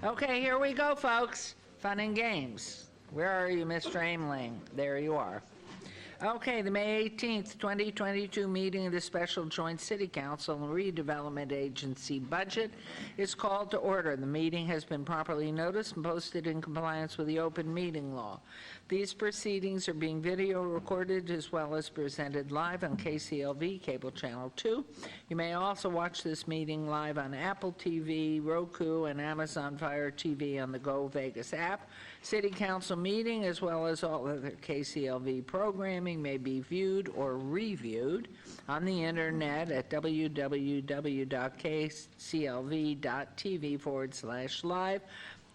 Okay, here we go, folks. Fun and games. Where are you, Mr. Aimling? There you are. Okay, the May 18th, 2022 meeting of the Special Joint City Council and Redevelopment Agency Budget is called to order. The meeting has been properly noticed and posted in compliance with the open meeting law. These proceedings are being video recorded as well as presented live on KCLV, Cable Channel 2. You may also watch this meeting live on Apple TV, Roku, and Amazon Fire TV on the Go Vegas app. City Council meeting, as well as all other KCLV programming, may be viewed or reviewed on the internet at www.kclv.tv/live.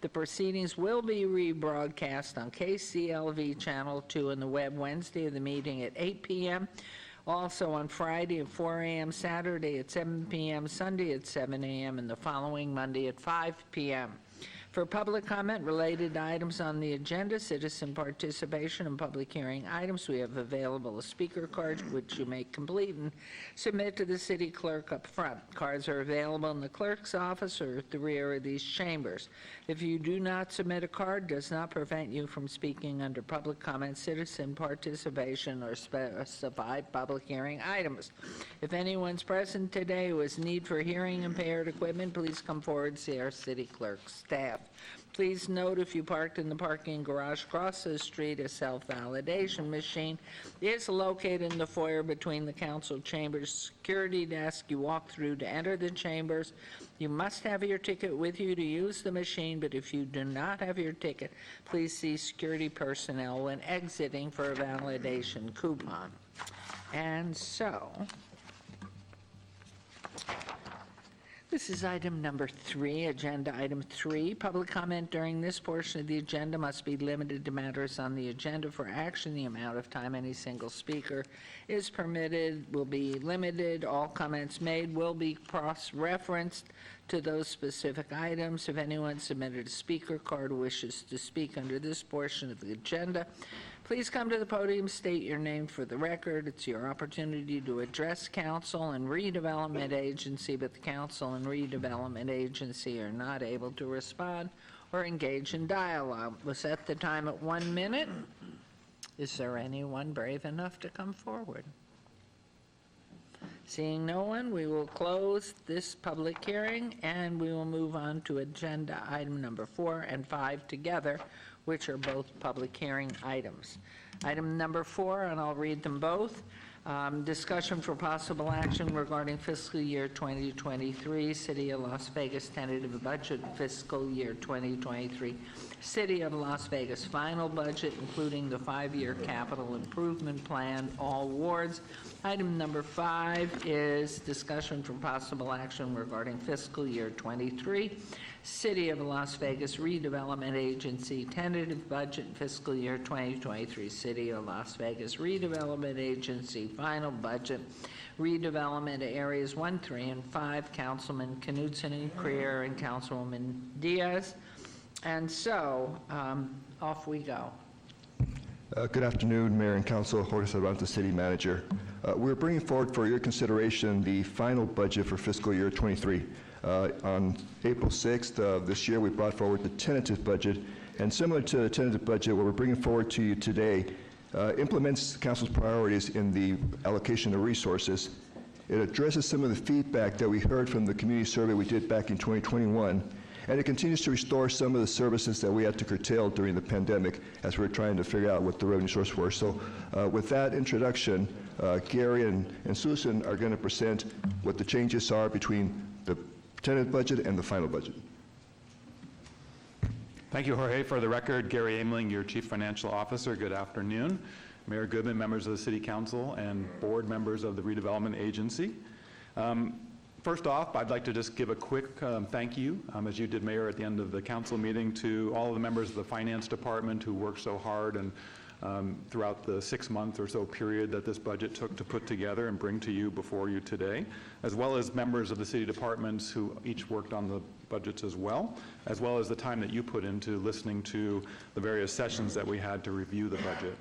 The proceedings will be rebroadcast on KCLV Channel 2 and the web Wednesday of the meeting at 8 p.m., also on Friday at 4 a.m., Saturday at 7 p.m., Sunday at 7 a.m., and the following Monday at 5 p.m. For public comment related to items on the agenda, citizen participation, and public hearing items, we have available a speaker card which you may complete and submit to the city clerk up front. Cards are available in the clerk's office or at the rear of these chambers. If you do not submit a card, it does not prevent you from speaking under public comment, citizen participation, or specified public hearing items. If anyone's present today who has need for hearing impaired equipment, please come forward and see our city clerk's staff. Please note, if you parked in the parking garage across the street, a self-validation machine is located in the foyer between the council chambers. Security desk you walk through to enter the chambers. You must have your ticket with you to use the machine, but if you do not have your ticket, please see security personnel when exiting for a validation coupon. And so, this is item number 3, agenda item 3. Public comment during this portion of the agenda must be limited to matters on the agenda for action. The amount of time any single speaker is permitted will be limited. All comments made will be cross-referenced to those specific items. If anyone submitted a speaker card or wishes to speak under this portion of the agenda, please come to the podium, state your name for the record. It's your opportunity to address Council and Redevelopment Agency, but the Council and Redevelopment Agency are not able to respond or engage in dialogue. We'll set the time at 1 minute. Is there anyone brave enough to come forward? Seeing no one, we will close this public hearing and we will move on to agenda item number 4 and 5 together, which are both public hearing items. Item number 4, and I'll read them both. Discussion for possible action regarding fiscal year 2023, City of Las Vegas tentative budget, fiscal year 2023, City of Las Vegas final budget, including the 5-year capital improvement plan, all wards. Item number 5 is discussion for possible action regarding fiscal year 23, City of Las Vegas Redevelopment Agency tentative budget, fiscal year 2023, City of Las Vegas Redevelopment Agency final budget, redevelopment areas 1, 3, and 5, Councilman Knudsen and Creer and Councilwoman Diaz. And so, off we go. Good afternoon, Mayor and Council. Jorge Cervantes, City Manager. We're bringing forward for your consideration the final budget for fiscal year 23. On April 6th of this year, we brought forward the tentative budget, and similar to the tentative budget, what we're bringing forward to you today implements Council's priorities in the allocation of resources. It addresses some of the feedback that we heard from the community survey we did back in 2021, and it continues to restore some of the services that we had to curtail during the pandemic as we're trying to figure out what the revenue source was. So with that introduction, Gary and Susan are going to present what the changes are between the tentative budget and the final budget. Thank you, Jorge. For the record, Gary Aimling, your Chief Financial Officer. Good afternoon. Mayor Goodman, members of the City Council, and board members of the Redevelopment Agency. First off, I'd like to just give a quick thank you, as you did, Mayor, at the end of the council meeting, to all of the members of the Finance Department who worked so hard and throughout the 6-month or so period that this budget took to put together and bring to you before you today, as well as members of the city departments who each worked on the budgets as well as the time that you put into listening to the various sessions that we had to review the budget.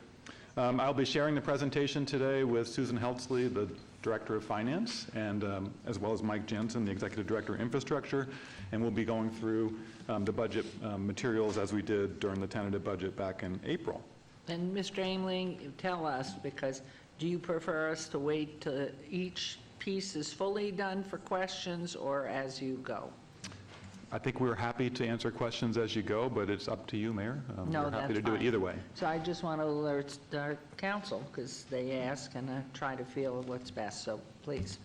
I'll be sharing the presentation today with Susan Heltzley, the Director of Finance, and as well as Mike Jensen, the Executive Director of Infrastructure, and we'll be going through the budget materials as we did during the tentative budget back in April. And Mr. Ameling, tell us, because do you prefer us to wait till each piece is fully done for questions or as you go? I think we're happy to answer questions as you go, but it's up to you, Mayor. No, we're happy that's to do it fine. either way. So I just want to alert our council, because they ask, and I try to feel what's best, so please.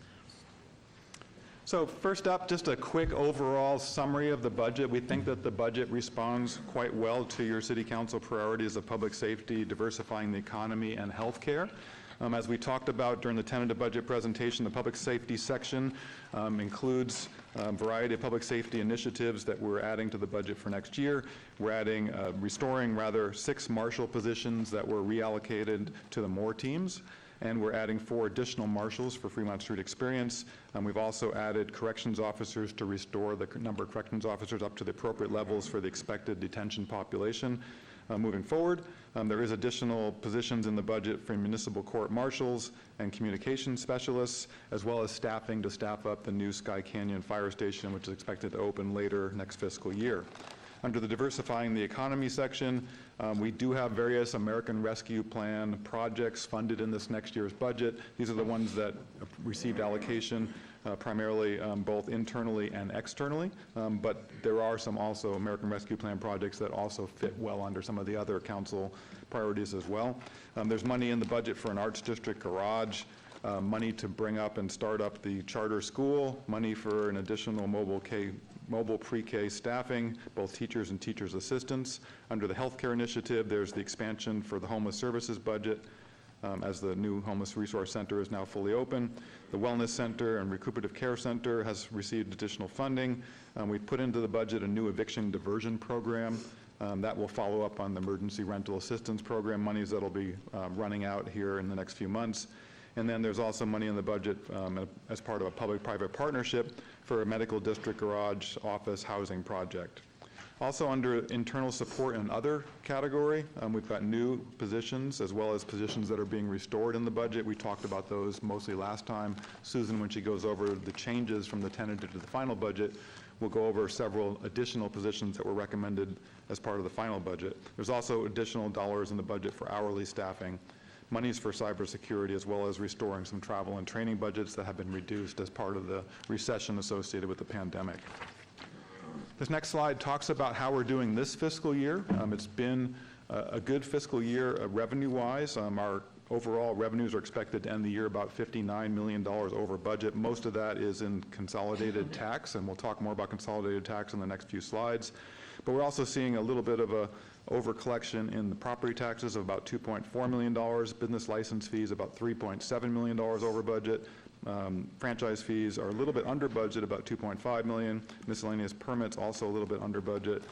So first up, just a quick overall summary of the budget. We think that the budget responds quite well to your City Council priorities of public safety, diversifying the economy, and healthcare. As we talked about during the tentative budget presentation, the public safety section includes a variety of public safety initiatives that we're adding to the budget for next year. We're adding, restoring 6 marshal positions that were reallocated to the MORE teams, and we're adding 4 additional marshals for Fremont Street Experience. We've also added corrections officers to restore the number of corrections officers up to the appropriate levels for the expected detention population. Moving forward, there is additional positions in the budget for municipal court marshals and communication specialists, as well as staffing to staff up the new Sky Canyon Fire Station, which is expected to open later next fiscal year. Under the diversifying the economy section, we do have various American Rescue Plan projects funded in this next year's budget. These are the ones that received allocation primarily both internally and externally, but there are some also American Rescue Plan projects that also fit well under some of the other council priorities as well. There's money in the budget for an arts district garage, money to bring up and start up the charter school, money for an additional mobile pre-K staffing, both teachers and teachers' assistants. Under the healthcare initiative, there's the expansion for the homeless services budget, as the new homeless resource center is now fully open. The wellness center and recuperative care center has received additional funding. We've put into the budget a new eviction diversion program that will follow up on the emergency rental assistance program monies that'll be running out here in the next few months. And then there's also money in the budget as part of a public-private partnership for a medical district garage office housing project. Also under internal support and other category, we've got new positions as well as positions that are being restored in the budget. We talked about those mostly last time. Susan, when she goes over the changes from the tentative to the final budget, will go over several additional positions that were recommended as part of the final budget. There's also additional dollars in the budget for hourly staffing, monies for cybersecurity, as well as restoring some travel and training budgets that have been reduced as part of the recession associated with the pandemic. This next slide talks about how we're doing this fiscal year. It's been a good fiscal year revenue-wise. Our overall revenues are expected to end the year about $59 million over budget. Most of that is in consolidated tax, and we'll talk more about consolidated tax in the next few slides. But we're also seeing a little bit of a over collection in the property taxes of about $2.4 million, business license fees about $3.7 million over budget. Franchise fees are a little bit under budget, about $2.5 million. Miscellaneous permits also a little bit under budget,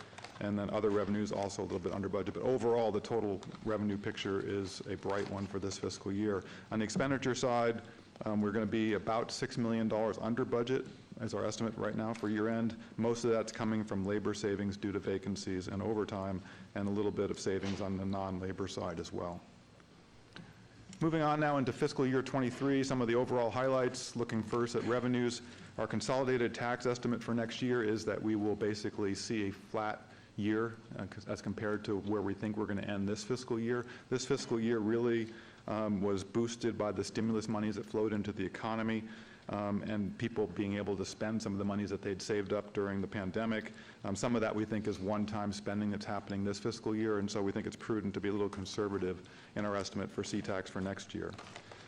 and then other revenues also a little bit under budget. But overall, the total revenue picture is a bright one for this fiscal year. On the expenditure side, we're going to be about $6 million under budget as our estimate right now for year end. Most of that's coming from labor savings due to vacancies and overtime, and a little bit of savings on the non-labor side as well. Moving on now into fiscal year 23, some of the overall highlights, looking first at revenues. Our consolidated tax estimate for next year is that we will basically see a flat year as compared to where we think we're going to end this fiscal year. This fiscal year really was boosted by the stimulus monies that flowed into the economy, and people being able to spend some of the monies that they'd saved up during the pandemic. Some of that we think is one-time spending that's happening this fiscal year, and so we think it's prudent to be a little conservative in our estimate for C-Tax for next year.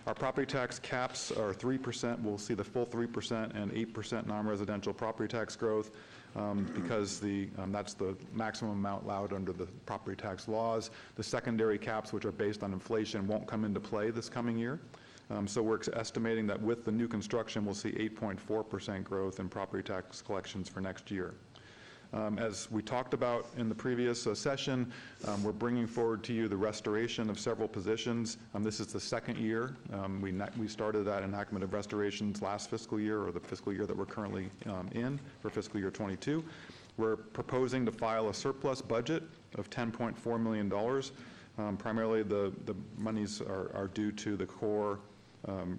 Our property tax caps are 3%. We'll see the full 3% and 8% non-residential property tax growth because that's the maximum amount allowed under the property tax laws. The secondary caps, which are based on inflation, won't come into play this coming year. So we're estimating that with the new construction, we'll see 8.4% growth in property tax collections for next year. As we talked about in the previous session, we're bringing forward to you the restoration of several positions. This is the second year. We started that enactment of restorations last fiscal year, or the fiscal year that we're currently in for fiscal year 22. We're proposing to file a surplus budget of $10.4 million. Primarily the monies are due to the core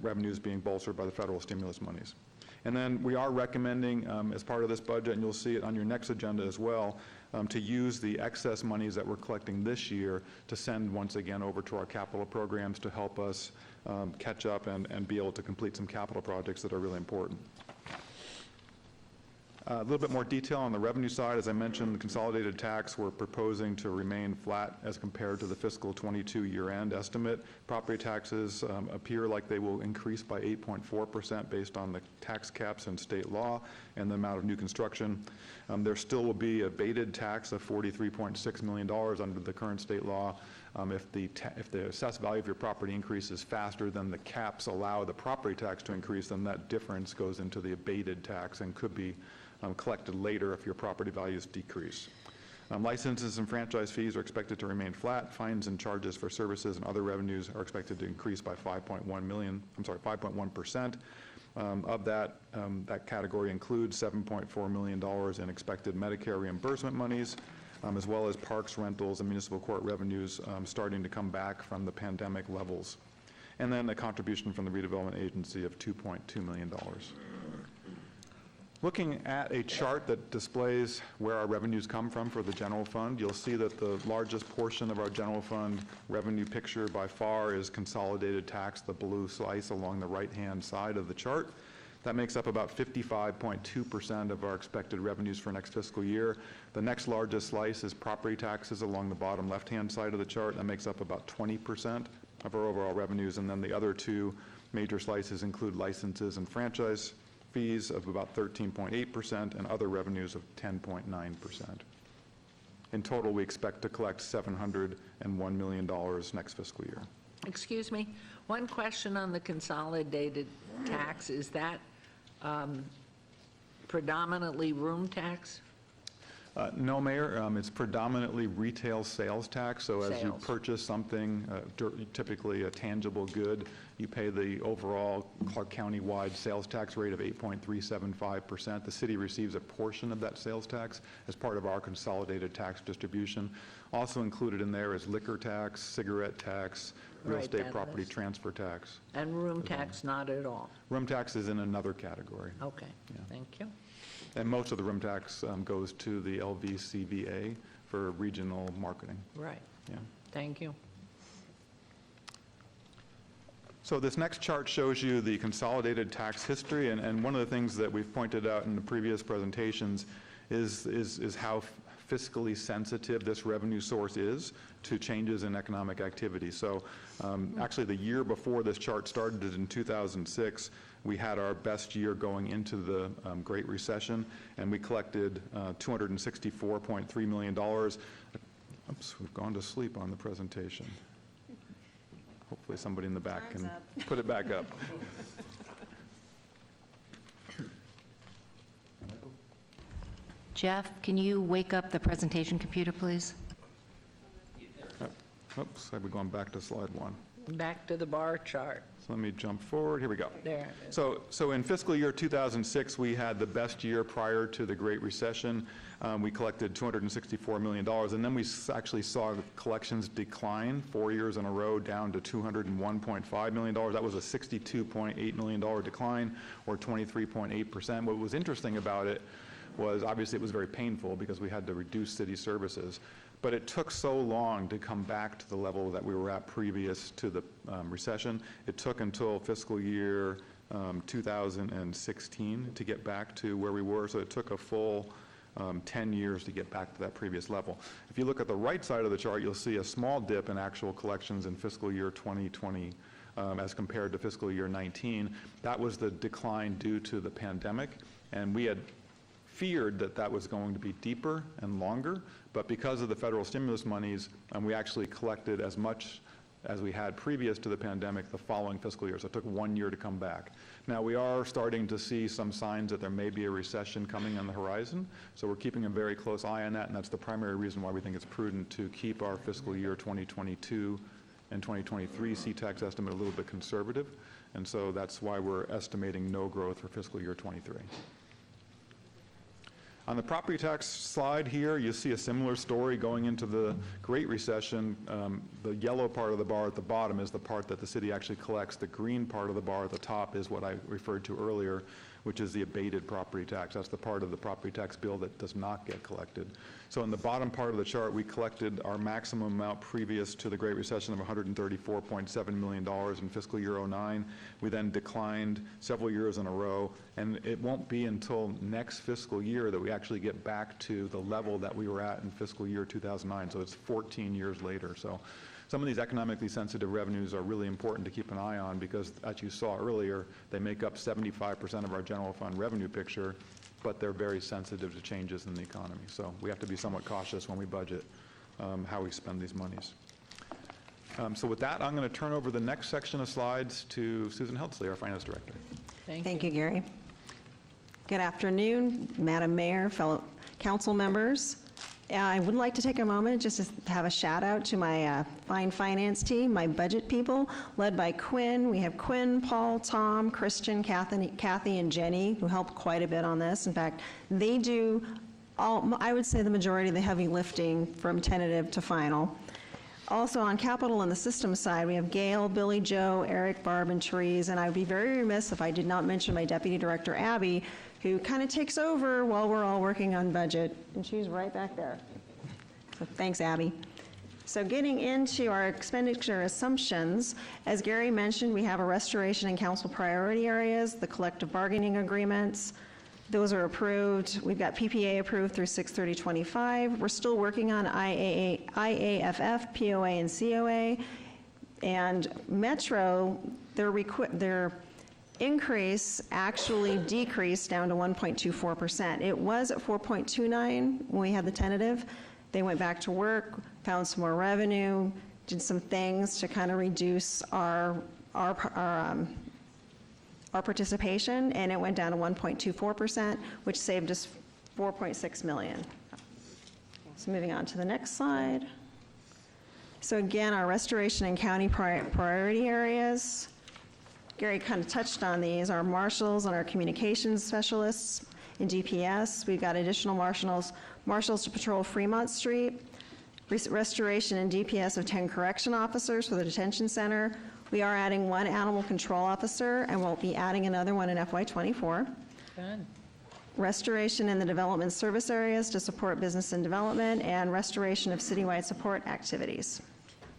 revenues being bolstered by the federal stimulus monies. And then we are recommending, as part of this budget, and you'll see it on your next agenda as well, to use the excess monies that we're collecting this year to send once again over to our capital programs to help us catch up and be able to complete some capital projects that are really important. A little bit more detail on the revenue side. As I mentioned, the consolidated tax, we're proposing to remain flat as compared to the fiscal 22 year-end estimate. Property taxes appear like they will increase by 8.4% based on the tax caps and state law and the amount of new construction. There still will be a abated tax of $43.6 million under the current state law. If the assessed value of your property increases faster than the caps allow the property tax to increase, then that difference goes into the abated tax and could be collected later if your property values decrease. Licenses and franchise fees are expected to remain flat. Fines and charges for services and other revenues are expected to increase by 5.1%. Of that, that category includes $7.4 million in expected Medicare reimbursement monies, as well as parks, rentals, and municipal court revenues starting to come back from the pandemic levels. And then a contribution from the redevelopment agency of $2.2 million. Looking at a chart that displays where our revenues come from for the general fund, you'll see that the largest portion of our general fund revenue picture by far is consolidated tax, the blue slice along the right-hand side of the chart. That makes up about 55.2% of our expected revenues for next fiscal year. The next largest slice is property taxes along the bottom left-hand side of the chart. That makes up about 20% of our overall revenues, and then the other two major slices include licenses and franchise fees of about 13.8% and other revenues of 10.9%. In total, we expect to collect $701 million next fiscal year. Excuse me, one question on the consolidated tax. Is that predominantly room tax? No, Mayor. It's predominantly retail sales tax. So as you purchase something, typically a tangible good, you pay the overall Clark County-wide sales tax rate of 8.375%. The city receives a portion of that sales tax as part of our consolidated tax distribution. Also included in there is liquor tax, cigarette tax, real estate property transfer tax. And room tax, not at all? Room tax is in another category. Okay, yeah. Thank you. And most of the room tax goes to the LVCVA for regional marketing. Right. Yeah. Thank you. So this next chart shows you the consolidated tax history, and one of the things that we've pointed out in the previous presentations is how fiscally sensitive this revenue source is to changes in economic activity. So actually the year before this chart started in 2006, we had our best year going into the Great Recession, and we collected $264.3 million. Oops, we've gone to sleep on the presentation. Hopefully somebody in the back can put it back up. Jeff, can you wake up the presentation computer, please? Oops, I've been going back to slide one. Back to the bar chart. So let me jump forward. Here we go. There it is. So in fiscal year 2006, we had the best year prior to the Great Recession. We collected $264 million, and then we actually saw collections decline 4 years in a row down to $201.5 million. That was a $62.8 million decline, or 23.8%. What was interesting about it was obviously it was very painful because we had to reduce city services. But it took so long to come back to the level that we were at previous to the recession. It took until fiscal year 2016 to get back to where we were, so it took a full 10 years to get back to that previous level. If you look at the right side of the chart, you'll see a small dip in actual collections in fiscal year 2020 as compared to fiscal year 19. That was the decline due to the pandemic, and we had feared that that was going to be deeper and longer, but because of the federal stimulus monies, we actually collected as much as we had previous to the pandemic the following fiscal year. So it took 1 year to come back. Now we are starting to see some signs that there may be a recession coming on the horizon, so we're keeping a very close eye on that, and that's the primary reason why we think it's prudent to keep our fiscal year 2022 and 2023 C-tax estimate a little bit conservative, and so that's why we're estimating no growth for fiscal year 23. On the property tax slide here, you see a similar story going into the Great Recession. The yellow part of the bar at the bottom is the part that the city actually collects. The green part of the bar at the top is what I referred to earlier, which is the abated property tax. That's the part of the property tax bill that does not get collected. So in the bottom part of the chart, we collected our maximum amount previous to the Great Recession of $134.7 million in fiscal year '09. We then declined several years in a row, and it won't be until next fiscal year that we actually get back to the level that we were at in fiscal year 2009. So it's 14 years later. So some of these economically sensitive revenues are really important to keep an eye on because, as you saw earlier, they make up 75% of our general fund revenue picture, but they're very sensitive to changes in the economy. So we have to be somewhat cautious when we budget how we spend these monies. So with that, I'm going to turn over the next section of slides to Susan Heltsley, our Finance Director. Thank you, Gary. Good afternoon, Madam Mayor, fellow council members. I would like to take a moment just to have a shout out to my fine finance team, my budget people, led by Quinn. We have Quinn, Paul, Tom, Christian, Kathy, and Jenny, who help quite a bit on this. In fact, they do I would say the majority of the heavy lifting from tentative to final. Also on capital and the system side, we have Gail, Billy Joe, Eric, Barb, and Therese, and I would be very remiss if I did not mention my Deputy Director, Abby, who kind of takes over while we're all working on budget, and she's right back there. So thanks, Abby. So getting into our expenditure assumptions, as Gary mentioned, we have a restoration and council priority areas, the collective bargaining agreements. Those are approved. We've got PPA approved through 6/30/25. We're still working on IAFF, POA, and COA. And Metro, their increase actually decreased down to 1.24%. It was at 4.29 when we had the tentative. They went back to work, found some more revenue, did some things to kind of reduce our participation, and it went down to 1.24%, which saved us $4.6 million. So moving on to the next slide. So again, our restoration and county priority areas. Gary kind of touched on these, our marshals and our communications specialists in DPS. We've got additional marshals to patrol Fremont Street, restoration and DPS of 10 correction officers for the detention center. We are adding 1 animal control officer, and we'll be adding another one in FY24. Good. Restoration in the development service areas to support business and development, and restoration of citywide support activities.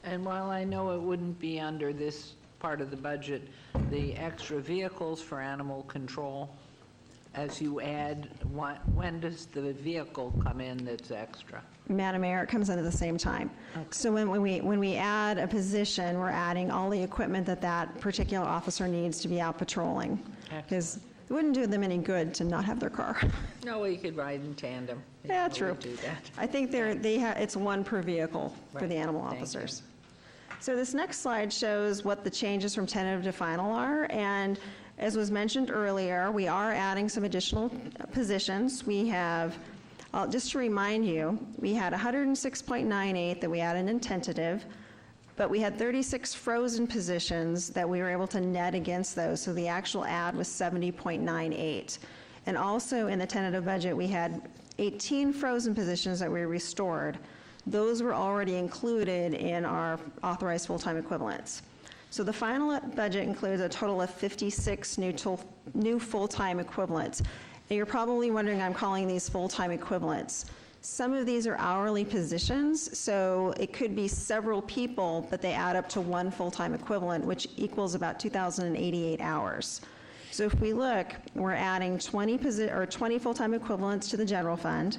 And while I know it wouldn't be under this part of the budget, the extra vehicles for animal control, as you add, when does the vehicle come in that's extra? Madam Mayor, it comes in at the same time. Okay. So when we add a position, we're adding all the equipment that particular officer needs to be out patrolling. Because it wouldn't do them any good to not have their car. No, you could ride in tandem. Yeah, true. Do that. I think it's 1 per vehicle for the animal officers. So this next slide shows what the changes from tentative to final are, and as was mentioned earlier, we are adding some additional positions. We have, just to remind you, we had 106.98 that we added in tentative, but we had 36 frozen positions that we were able to net against those, so the actual add was 70.98. And also in the tentative budget, we had 18 frozen positions that we restored. Those were already included in our authorized full-time equivalents. So the final budget includes a total of 56 new full-time equivalents. And you're probably wondering, I'm calling these full-time equivalents. Some of these are hourly positions, so it could be several people, but they add up to 1 full-time equivalent, which equals about 2,088 hours. So if we look, we're adding 20 full-time equivalents to the general fund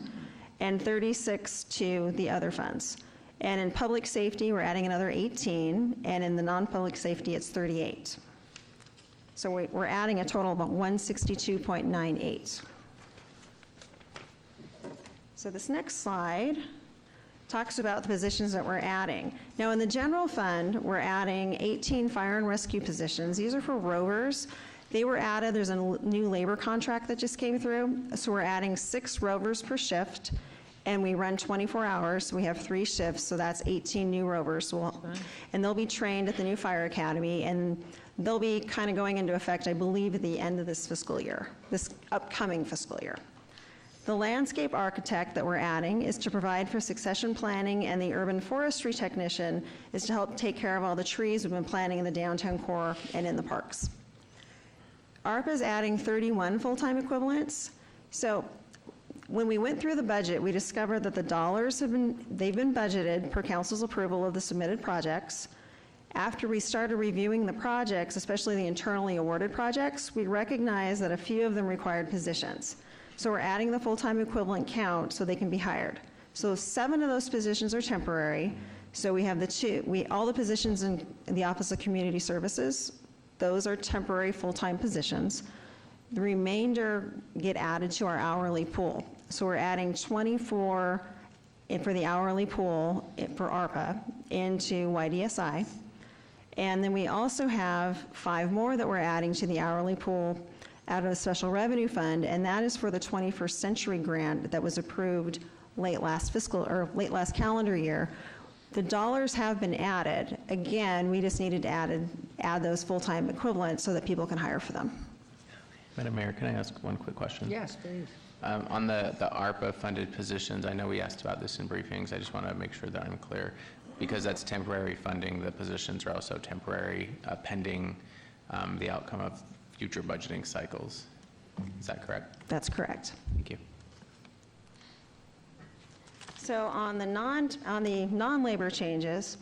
and 36 to the other funds. And in public safety, we're adding another 18, and in the non-public safety, it's 38. So we're adding a total of 162.98. So this next slide talks about the positions that we're adding. Now in the general fund, we're adding 18 fire and rescue positions. These are for rovers. They were added, there's a new labor contract that just came through, so we're adding 6 rovers per shift. And we run 24 hours, so we have 3 shifts, so that's 18 new rovers. And they'll be trained at the new fire academy, and they'll be kind of going into effect, I believe, at the end of this fiscal year, this upcoming fiscal year. The landscape architect that we're adding is to provide for succession planning, and the urban forestry technician is to help take care of all the trees we've been planting in the downtown core and in the parks. ARPA is adding 31 full-time equivalents. So when we went through the budget, we discovered that the dollars they've been budgeted per council's approval of the submitted projects. After we started reviewing the projects, especially the internally awarded projects, we recognized that a few of them required positions. So we're adding the full-time equivalent count so they can be hired. So 7 of those positions are temporary. So we have all the positions in the Office of Community Services, those are temporary full-time positions. The remainder get added to our hourly pool. So we're adding 24 for the hourly pool for ARPA into YDSI. And then we also have 5 more that we're adding to the hourly pool out of the Special Revenue Fund, and that is for the 21st Century Grant that was approved late last calendar year. The dollars have been added. Again, we just needed to add those full-time equivalents so that people can hire for them. Madam Mayor, can I ask one quick question? Yes, please. On the ARPA-funded positions, I know we asked about this in briefings. I just want to make sure that I'm clear. Because that's temporary funding, the positions are also temporary pending the outcome of future budgeting cycles. Is that correct? That's correct. Thank you. So on the non-labor changes,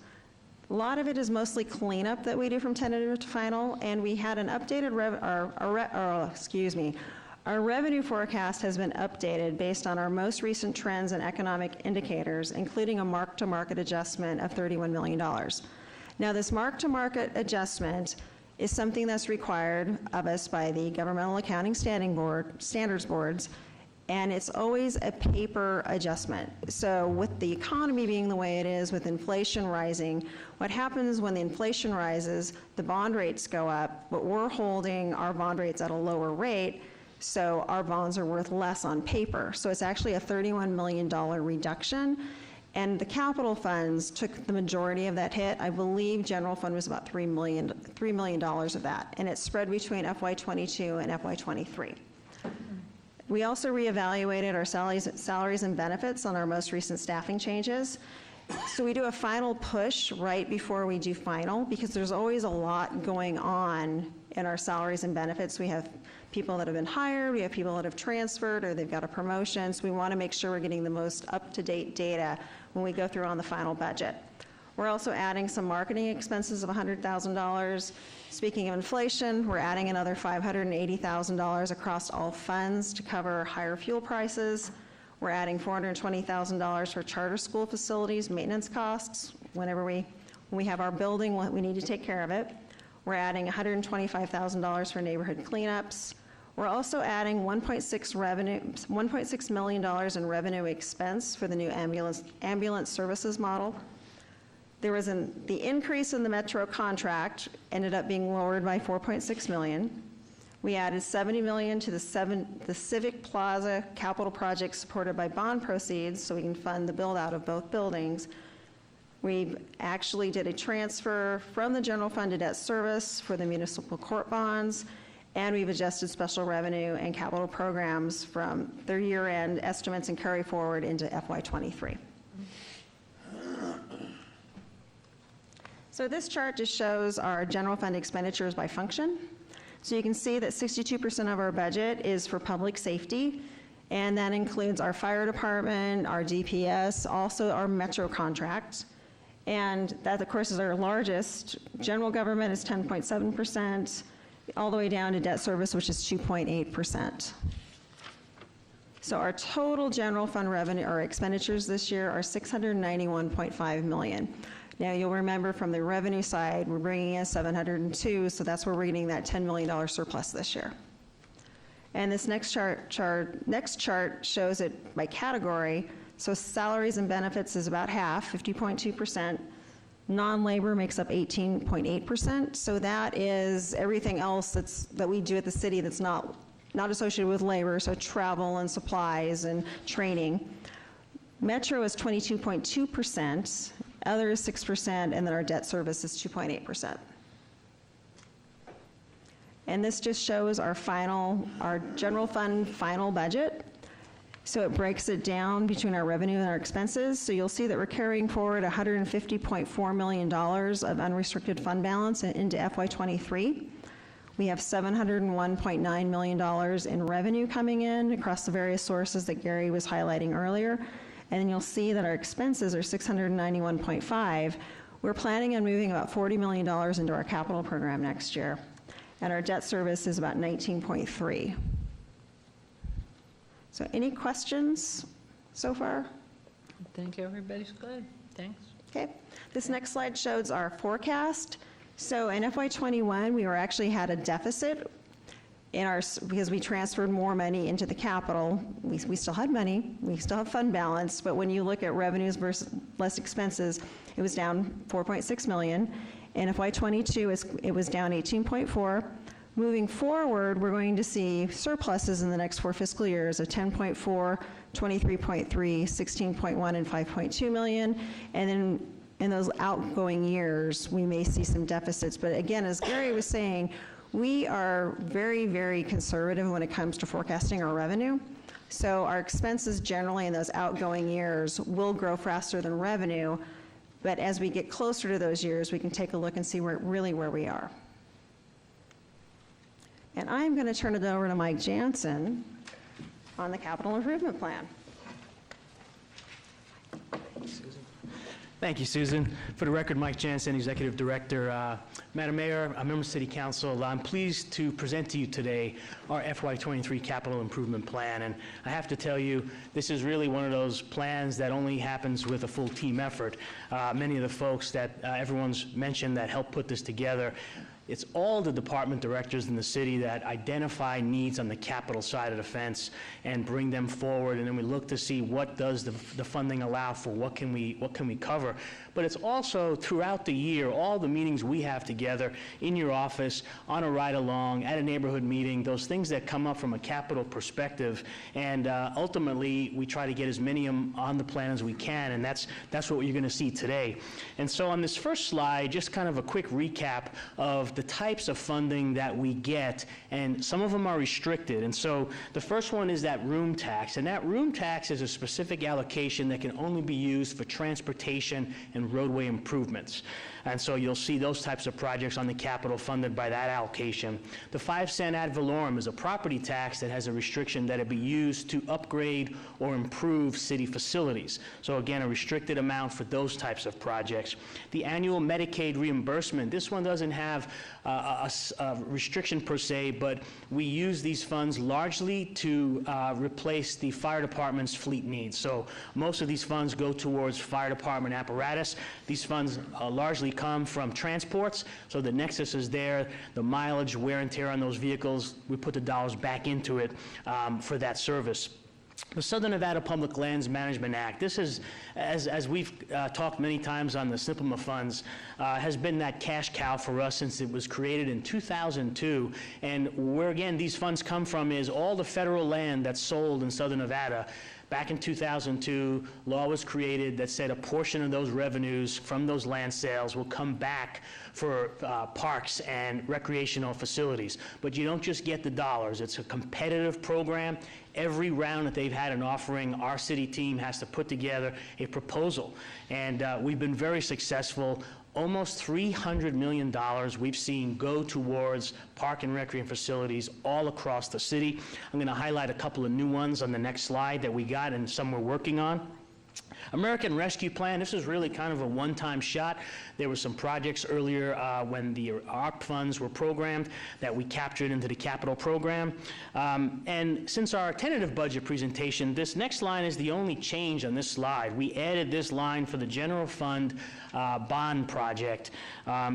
a lot of it is mostly cleanup that we do from tentative to final, and we had an updated our revenue forecast has been updated based on our most recent trends and economic indicators, including a mark-to-market adjustment of $31 million. Now, this mark-to-market adjustment is something that's required of us by the Governmental Accounting Standards Boards, and it's always a paper adjustment. So with the economy being the way it is, with inflation rising, what happens when the inflation rises, the bond rates go up, but we're holding our bond rates at a lower rate, so our bonds are worth less on paper. So it's actually a $31 million reduction, and the capital funds took the majority of that hit. I believe general fund was about $3 million of that, and it's spread between FY22 and FY23. We also reevaluated our salaries and benefits on our most recent staffing changes. So we do a final push right before we do final, because there's always a lot going on in our salaries and benefits. We have people that have been hired, we have people that have transferred, or they've got a promotion, so we want to make sure we're getting the most up-to-date data when we go through on the final budget. We're also adding some marketing expenses of $100,000. Speaking of inflation, we're adding another $580,000 across all funds to cover higher fuel prices. We're adding $420,000 for charter school facilities, maintenance costs. When we have our building, we need to take care of it. We're adding $125,000 for neighborhood cleanups. We're also adding $1.6 million in revenue expense for the new ambulance services model. There was the increase in the Metro contract ended up being lowered by $4.6 million. We added $70 million to the Civic Plaza capital project supported by bond proceeds so we can fund the build-out of both buildings. We actually did a transfer from the general fund to debt service for the municipal court bonds, and we've adjusted special revenue and capital programs from their year-end estimates and carry forward into FY23. So this chart just shows our general fund expenditures by function. So you can see that 62% of our budget is for public safety, and that includes our fire department, our DPS, also our Metro contract. And that, of course, is our largest. General government is 10.7%, all the way down to debt service, which is 2.8%. So our total general fund revenue, or expenditures this year, are $691.5 million. Now, you'll remember from the revenue side, we're bringing in 702, so that's where we're getting that $10 million surplus this year. And this next chart shows it by category. So salaries and benefits is about half, 50.2%. Non-labor makes up 18.8%. So that is everything else that we do at the city that's not associated with labor, so travel and supplies and training. Metro is 22.2%. Other is 6%, and then our debt service is 2.8%. And this just shows our general fund final budget. So it breaks it down between our revenue and our expenses. So you'll see that we're carrying forward $150.4 million of unrestricted fund balance into FY23. We have $701.9 million in revenue coming in across the various sources that Gary was highlighting earlier. And then you'll see that our expenses are $691.5. We're planning on moving about $40 million into our capital program next year. And our debt service is about 19.3. So any questions so far? I think everybody's good. Thanks. Okay. This next slide shows our forecast. So in FY21, we actually had a deficit because we transferred more money into the capital. We still had money, we still have fund balance, but when you look at revenues versus less expenses, it was down 4.6 million. In FY22, it was down 18.4. Moving forward, we're going to see surpluses in the next 4 fiscal years of 10.4, 23.3, 16.1, and 5.2 million. And then in those outgoing years, we may see some deficits. But again, as Gary was saying, we are very, very conservative when it comes to forecasting our revenue. So our expenses generally in those outgoing years will grow faster than revenue. But as we get closer to those years, we can take a look and see where we are. And I'm going to turn it over to Mike Jansen on the capital improvement plan. Thank you, Susan. For the record, Mike Jansen, Executive Director. Madam Mayor, members of City Council, I'm pleased to present to you today our FY23 Capital Improvement Plan. And I have to tell you, this is really one of those plans that only happens with a full team effort. Many of the folks that everyone's mentioned that helped put this together, it's all the department directors in the city that identify needs on the capital side of the fence and bring them forward, and then we look to see what does the funding allow for, what can we cover. But it's also throughout the year, all the meetings we have together in your office, on a ride-along, at a neighborhood meeting, those things that come up from a capital perspective, and ultimately we try to get as many of them on the plan as we can, and that's what you're going to see today. And so on this first slide, just kind of a quick recap of the types of funding that we get, and some of them are restricted. And so the first one is that room tax, and that room tax is a specific allocation that can only be used for transportation and roadway improvements. And so you'll see those types of projects on the capital funded by that allocation. The 5-cent ad valorem is a property tax that has a restriction that it be used to upgrade or improve city facilities. So again, a restricted amount for those types of projects. The annual Medicaid reimbursement, this one doesn't have a restriction per se, but we use these funds largely to replace the fire department's fleet needs. So most of these funds go towards fire department apparatus. These funds largely come from transports, so the nexus is there, the mileage, wear and tear on those vehicles, we put the dollars back into it for that service. The Southern Nevada Public Lands Management Act, this is, as we've talked many times on the SNPMA funds, has been that cash cow for us since it was created in 2002. And where, again, these funds come from is all the federal land that's sold in Southern Nevada. Back in 2002, law was created that said a portion of those revenues from those land sales will come back for parks and recreational facilities. But you don't just get the dollars. It's a competitive program. Every round that they've had an offering, our city team has to put together a proposal. And we've been very successful. Almost $300 million we've seen go towards park and recreation facilities all across the city. I'm going to highlight a couple of new ones on the next slide that we got and some we're working on. American Rescue Plan, this is really kind of a one-time shot. There were some projects earlier when the ARP funds were programmed that we captured into the capital program. And since our tentative budget presentation, this next line is the only change on this slide. We added this line for the general fund bond project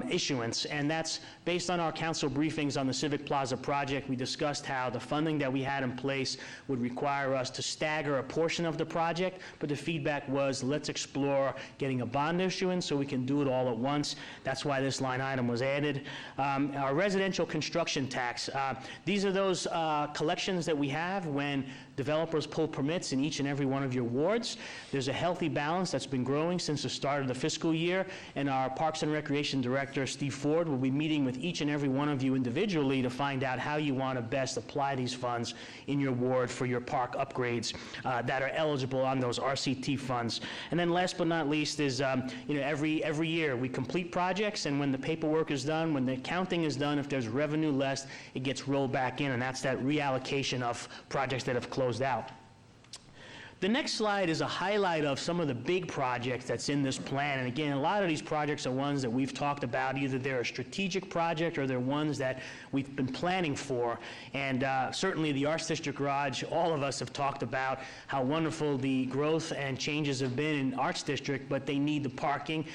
issuance, and that's based on our council briefings on the Civic Plaza project. We discussed how the funding that we had in place would require us to stagger a portion of the project, but the feedback was, let's explore getting a bond issuance so we can do it all at once. That's why this line item was added. Our residential construction tax, these are those collections that we have when developers pull permits in each and every one of your wards. There's a healthy balance that's been growing since the start of the fiscal year, and our Parks and Recreation Director, Steve Ford, will be meeting with each and every one of you individually to find out how you want to best apply these funds in your ward for your park upgrades that are eligible on those RCT funds. And then last but not least is, every year we complete projects, and when the paperwork is done, when the accounting is done, if there's revenue less, it gets rolled back in, and that's that reallocation of projects that have closed out. The next slide is a highlight of some of the big projects that's in this plan. And again, a lot of these projects are ones that we've talked about. Either they're a strategic project or they're ones that we've been planning for. And certainly the Arts District Garage, all of us have talked about how wonderful the growth and changes have been in Arts District, but they need the parking.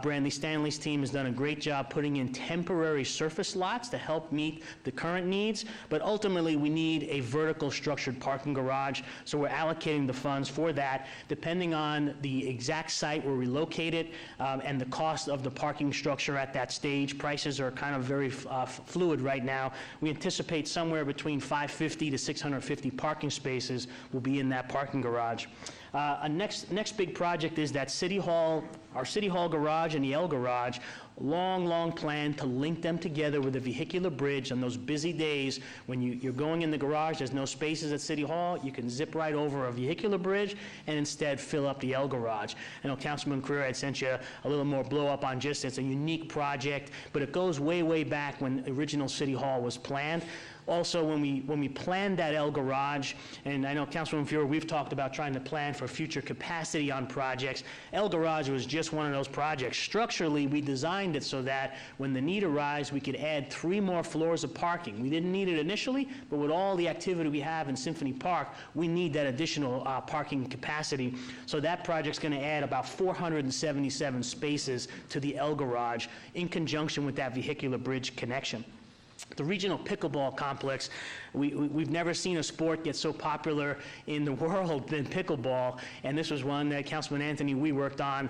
Brandy Stanley's team has done a great job putting in temporary surface lots to help meet the current needs. But ultimately, we need a vertical structured parking garage. So we're allocating the funds for that, depending on the exact site where we locate it and the cost of the parking structure at that stage. Prices are kind of very fluid right now. We anticipate somewhere between 550 to 650 parking spaces will be in that parking garage. A next big project is that City Hall, our City Hall garage and the L garage. Long plan to link them together with a vehicular bridge on those busy days when you're going in the garage, there's no spaces at City Hall, you can zip right over a vehicular bridge and instead fill up the L garage. I know Councilman Carrera had sent you a little more blow up on just, it's a unique project, but it goes way back when original City Hall was planned. Also, when we planned that L garage, and I know Councilwoman Fiore, we've talked about trying to plan for future capacity on projects. L garage was just one of those projects. Structurally, we designed it so that when the need arises, we could add 3 more floors of parking. We didn't need it initially, but with all the activity we have in Symphony Park, we need that additional parking capacity. So that project's going to add about 477 spaces to the L garage in conjunction with that vehicular bridge connection. The regional pickleball complex, we've never seen a sport get so popular in the world than pickleball, and this was one that Councilman Anthony, we worked on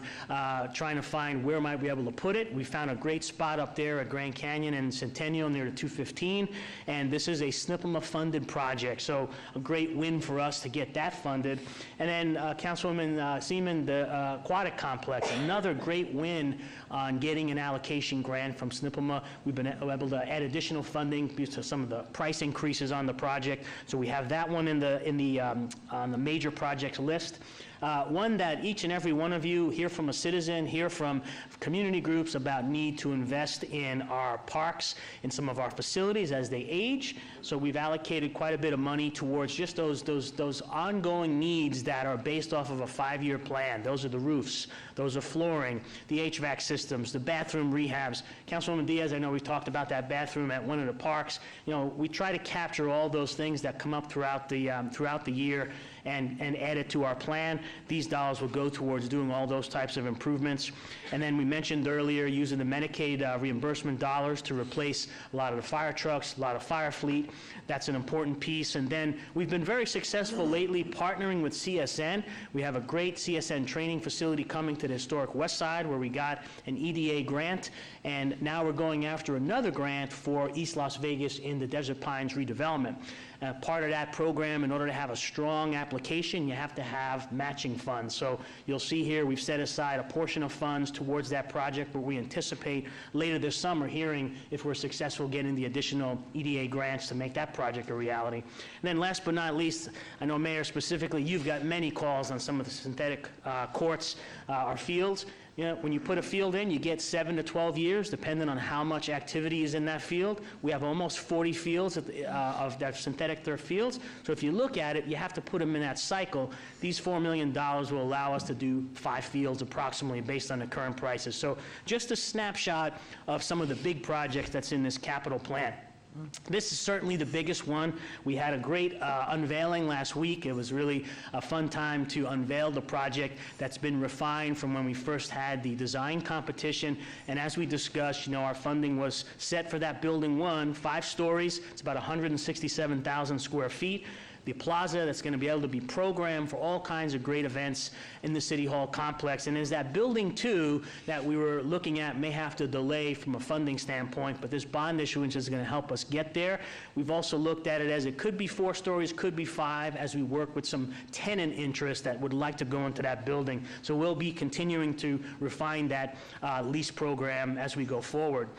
trying to find where might we be able to put it. We found a great spot up there at Grand Canyon and Centennial near the 215, and this is a SNPMA funded project, so a great win for us to get that funded. And then Councilwoman Seaman, the aquatic complex, another great win on getting an allocation grant from SNPMA. We've been able to add additional funding due to some of the price increases on the project. So we have that one on the major projects list. One that each and every one of you hear from a citizen, hear from community groups about need to invest in our parks, in some of our facilities as they age. So we've allocated quite a bit of money towards just those ongoing needs that are based off of a 5-year plan. Those are the roofs, those are flooring, the HVAC systems, the bathroom rehabs. Councilwoman Diaz, I know we've talked about that bathroom at one of the parks. You know, we try to capture all those things that come up throughout the year and add it to our plan. These dollars will go towards doing all those types of improvements. And then we mentioned earlier using the Medicaid reimbursement dollars to replace a lot of the fire trucks, a lot of fire fleet. That's an important piece. And then we've been very successful lately partnering with CSN. We have a great CSN training facility coming to the historic West Side where we got an EDA grant. And now we're going after another grant for East Las Vegas in the Desert Pines redevelopment. Part of that program, in order to have a strong application, you have to have matching funds. So you'll see here we've set aside a portion of funds towards that project, but we anticipate later this summer hearing if we're successful getting the additional EDA grants to make that project a reality. And then last but not least, I know Mayor specifically, you've got many calls on some of the synthetic courts, our fields. You know, when you put a field in, you get 7 to 12 years, depending on how much activity is in that field. We have almost 40 fields of that synthetic turf fields. So if you look at it, you have to put them in that cycle. These $4 million will allow us to do 5 fields approximately based on the current prices. So just a snapshot of some of the big projects that's in this capital plan. This is certainly the biggest one. We had a great unveiling last week. It was really a fun time to unveil the project that's been refined from when we first had the design competition. And as we discussed, you know, our funding was set for that building 1, 5 stories. It's about 167,000 square feet. the plaza that's going to be able to be programmed for all kinds of great events in the City Hall complex. And there's that building, too, that we were looking at may have to delay from a funding standpoint, but this bond issuance is going to help us get there. We've also looked at it as it could be 4 stories, could be 5, as we work with some tenant interest that would like to go into that building. So we'll be continuing to refine that lease program as we go forward.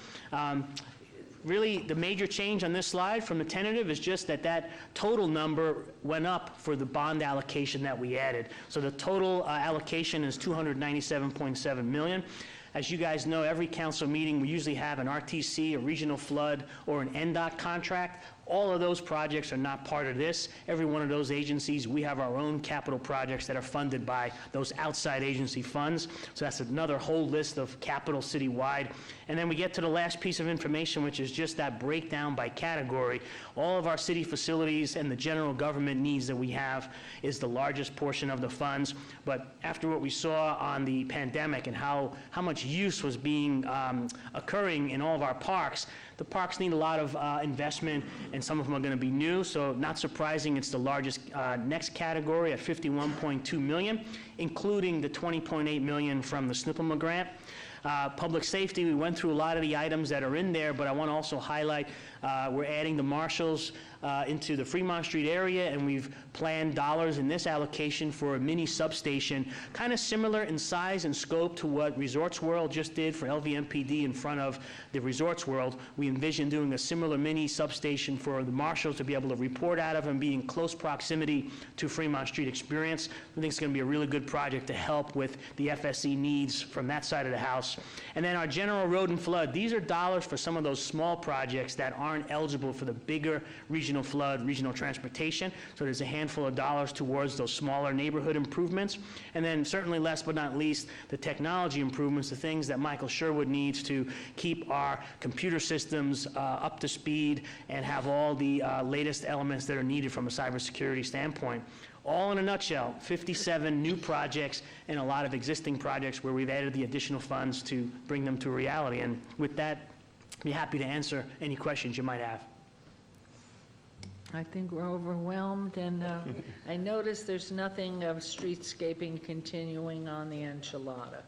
Really, the major change on this slide from the tentative is just that total number went up for the bond allocation that we added. So the total allocation is $297.7 million. As you guys know, every council meeting, we usually have an RTC, a regional flood, or an NDOT contract. All of those projects are not part of this. Every one of those agencies, we have our own capital projects that are funded by those outside agency funds. So that's another whole list of capital citywide. And then we get to the last piece of information, which is just that breakdown by category. All of our city facilities and the general government needs that we have is the largest portion of the funds. But after what we saw on the pandemic and how much use was being occurring in all of our parks, the parks need a lot of investment, and some of them are going to be new, so not surprising, it's the largest next category at $51.2 million, including the $20.8 million from the SNPMA grant. Public safety, we went through a lot of the items that are in there, but I want to also highlight we're adding the Marshals into the Fremont Street area, and we've planned dollars in this allocation for a mini substation, kind of similar in size and scope to what Resorts World just did for LVMPD in front of the Resorts World. We envision doing a similar mini substation for the Marshals to be able to report out of and be in close proximity to Fremont Street experience. I think it's going to be a really good project to help with the FSE needs from that side of the house. And then our general road and flood, these are dollars for some of those small projects that aren't eligible for the bigger regional flood, regional transportation. So there's a handful of dollars towards those smaller neighborhood improvements. And then certainly last but not least, the technology improvements, the things that Michael Sherwood needs to keep our computer systems up to speed and have all the latest elements that are needed from a cybersecurity standpoint. All in a nutshell, 57 new projects and a lot of existing projects where we've added the additional funds to bring them to reality. And with that, I'd be happy to answer any questions you might have. I think we're overwhelmed, and I noticed there's nothing of streetscaping continuing on the Enchilada.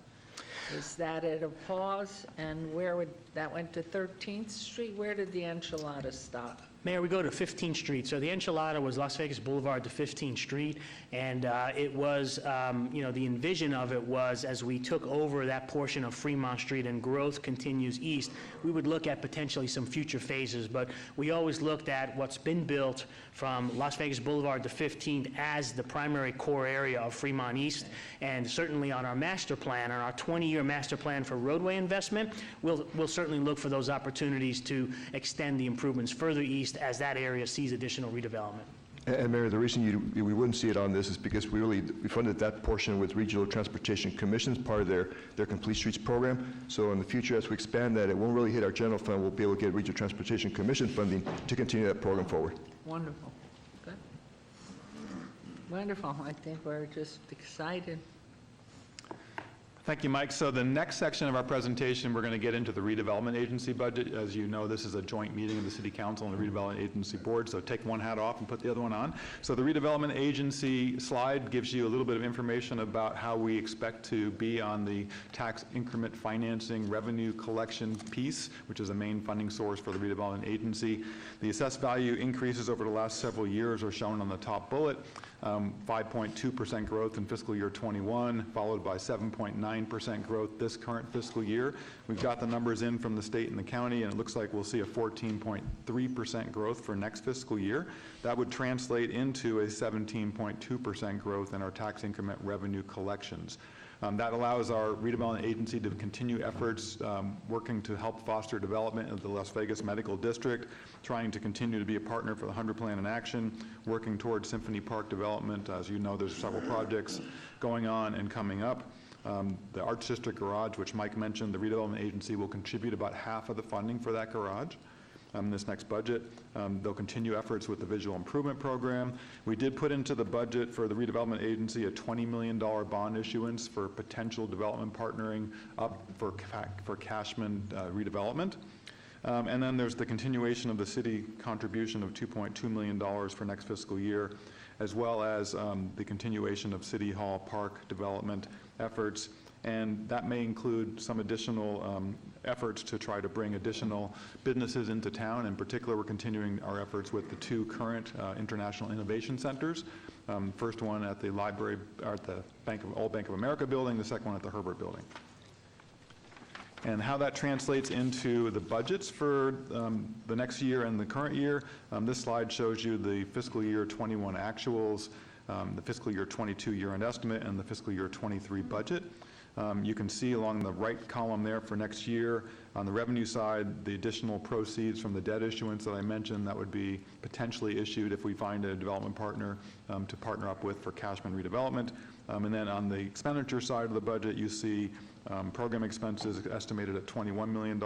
Is that at a pause? And where would, that went to 13th Street? Where did the Enchilada stop? Mayor, we go to 15th Street. So the Enchilada was Las Vegas Boulevard to 15th Street, and it was, the envision of it was as we took over that portion of Fremont Street and growth continues east, we would look at potentially some future phases, but we always looked at what's been built from Las Vegas Boulevard to 15th as the primary core area of Fremont East, and certainly on our master plan, on our 20-year master plan for roadway investment, we'll certainly look for those opportunities to extend the improvements further east as that area sees additional redevelopment. And Mayor, the reason we wouldn't see it on this is because we funded that portion with Regional Transportation Commission's part of their Complete Streets program. So in the future, as we expand that, it won't really hit our general fund. We'll be able to get Regional Transportation Commission funding to continue that program forward. Wonderful. Good. Wonderful. I think we're just excited. Thank you, Mike. So the next section of our presentation, we're going to get into the redevelopment agency budget. As you know, this is a joint meeting of the City Council and the redevelopment agency board, so take one hat off and put the other one on. So the redevelopment agency slide gives you a little bit of information about how we expect to be on the tax increment financing revenue collection piece, which is a main funding source for the redevelopment agency. The assessed value increases over the last several years are shown on the top bullet. 5.2% growth in fiscal year 21, followed by 7.9% growth this current fiscal year. We've got the numbers in from the state and the county, and it looks like we'll see a 14.3% growth for next fiscal year. That would translate into a 17.2% growth in our tax increment revenue collections. That allows our redevelopment agency to continue efforts working to help foster development of the Las Vegas Medical District, trying to continue to be a partner for the 100 Plan in Action, working towards Symphony Park development. As you know, there's several projects going on and coming up. The Arts District Garage, which Mike mentioned, the redevelopment agency will contribute about half of the funding for that garage. This next budget. They'll continue efforts with the visual improvement program. We did put into the budget for the redevelopment agency a $20 million bond issuance for potential development partnering up for Cashman redevelopment. And then there's the continuation of the city contribution of $2.2 million for next fiscal year, as well as the continuation of City Hall Park development efforts. And that may include some additional efforts to try to bring additional businesses into town. In particular, we're continuing our efforts with the two current international innovation centers. First one at the library, or at the Old Bank of America building, the second one at the Herbert building. And how that translates into the budgets for the next year and the current year. This slide shows you the fiscal year 21 actuals, the fiscal year 22 year-end estimate, and the fiscal year 23 budget. You can see along the right column there for next year, on the revenue side, the additional proceeds from the debt issuance that I mentioned that would be potentially issued if we find a development partner to partner up with for Cashman redevelopment. And then on the expenditure side of the budget, you see program expenses estimated at $21 million,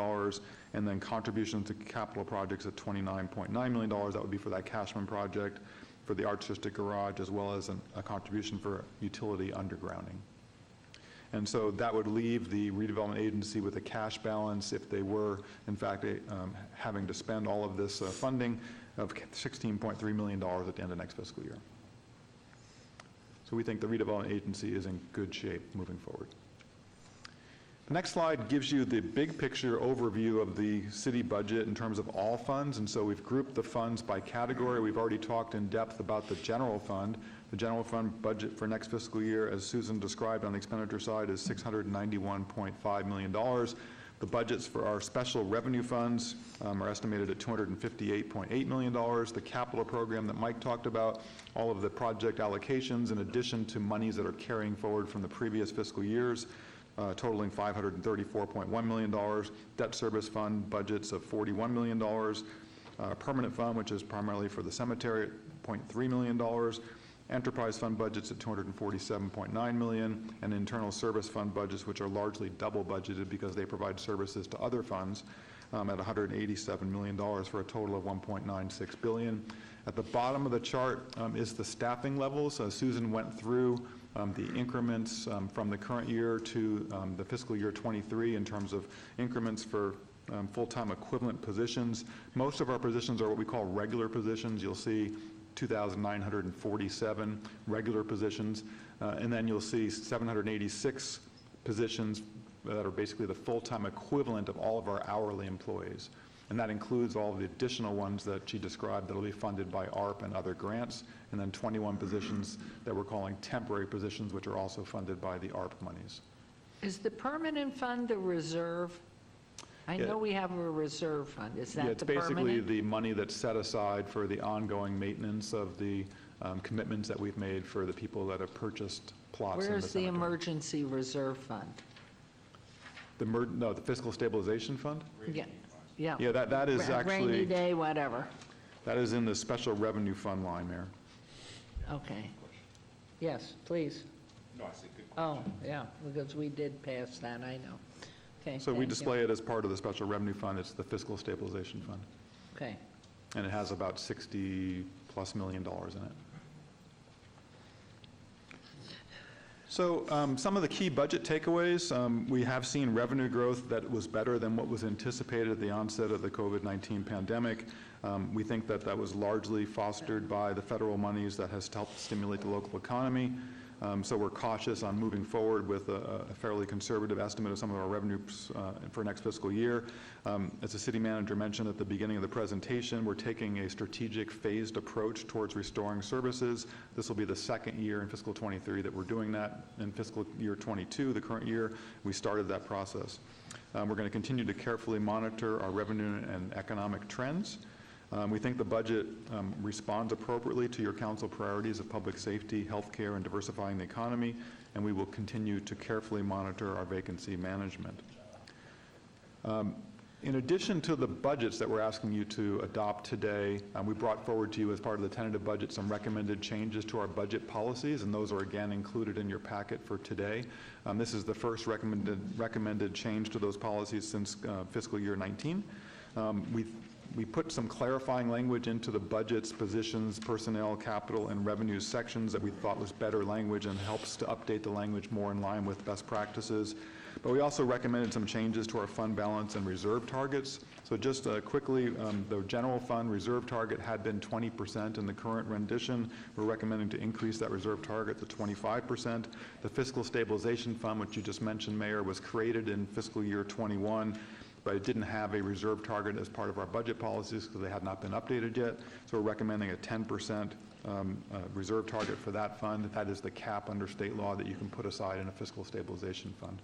and then contributions to capital projects at $29.9 million. That would be for that Cashman project, for the Arts District Garage, as well as a contribution for utility undergrounding. And so that would leave the redevelopment agency with a cash balance, if they were, in fact, having to spend all of this funding, of $16.3 million at the end of next fiscal year. So we think the redevelopment agency is in good shape moving forward. The next slide gives you the big picture overview of the city budget in terms of all funds. And so we've grouped the funds by category. We've already talked in depth about the general fund. The general fund budget for next fiscal year, as Susan described on the expenditure side, is $691.5 million. The budgets for our special revenue funds are estimated at $258.8 million. The capital program that Mike talked about, all of the project allocations in addition to monies that are carrying forward from the previous fiscal years, totaling $534.1 million. Debt service fund budgets of $41 million. Permanent fund, which is primarily for the cemetery, at $0.3 million. Enterprise fund budgets at $247.9 million, and internal service fund budgets, which are largely double budgeted because they provide services to other funds, at $187 million for a total of $1.96 billion. At the bottom of the chart is the staffing levels. Susan went through the increments from the current year to the fiscal year 23 in terms of increments for full-time equivalent positions. Most of our positions are what we call regular positions. You'll see 2,947 regular positions, and then you'll see 786 positions that are basically the full-time equivalent of all of our hourly employees. And that includes all of the additional ones that she described that will be funded by ARP and other grants, and then 21 positions that we're calling temporary positions, which are also funded by the ARP monies. Is the permanent fund a reserve? I know we have a reserve fund. Is that the permanent? It's basically the money that's set aside for the ongoing maintenance of the commitments that we've made for the people that have purchased plots in the cemetery. Where's the emergency reserve fund? No, the fiscal stabilization fund? Yeah, yeah. Yeah, that is actually... Rainy day, whatever. That is in the special revenue fund line, Mayor. Okay. Yes, please. No, I said good question. Oh, yeah, because we did pass that, I know. Okay, So we thank you. display it as part of the special revenue fund. It's the fiscal stabilization fund. Okay. And it has about $60+ million in it. So some of the key budget takeaways, we have seen revenue growth that was better than what was anticipated at the onset of the COVID-19 pandemic. We think that that was largely fostered by the federal monies that has helped stimulate the local economy. So we're cautious on moving forward with a fairly conservative estimate of some of our revenues for next fiscal year. As the city manager mentioned at the beginning of the presentation, we're taking a strategic phased approach towards restoring services. This will be the second year in fiscal 23 that we're doing that. In fiscal year 22, the current year, we started that process. We're going to continue to carefully monitor our revenue and economic trends. We think the budget responds appropriately to your council priorities of public safety, healthcare, and diversifying the economy, and we will continue to carefully monitor our vacancy management. In addition to the budgets that we're asking you to adopt today, we brought forward to you as part of the tentative budget some recommended changes to our budget policies, and those are again included in your packet for today. This is the first recommended change to those policies since fiscal year 19. We put some clarifying language into the budgets, positions, personnel, capital, and revenues sections that we thought was better language and helps to update the language more in line with best practices. But we also recommended some changes to our fund balance and reserve targets. So just quickly, the general fund reserve target had been 20% in the current rendition. We're recommending to increase that reserve target to 25%. The fiscal stabilization fund, which you just mentioned, Mayor, was created in fiscal year 21, but it didn't have a reserve target as part of our budget policies because they had not been updated yet. So we're recommending a 10% reserve target for that fund. That is the cap under state law that you can put aside in a fiscal stabilization fund.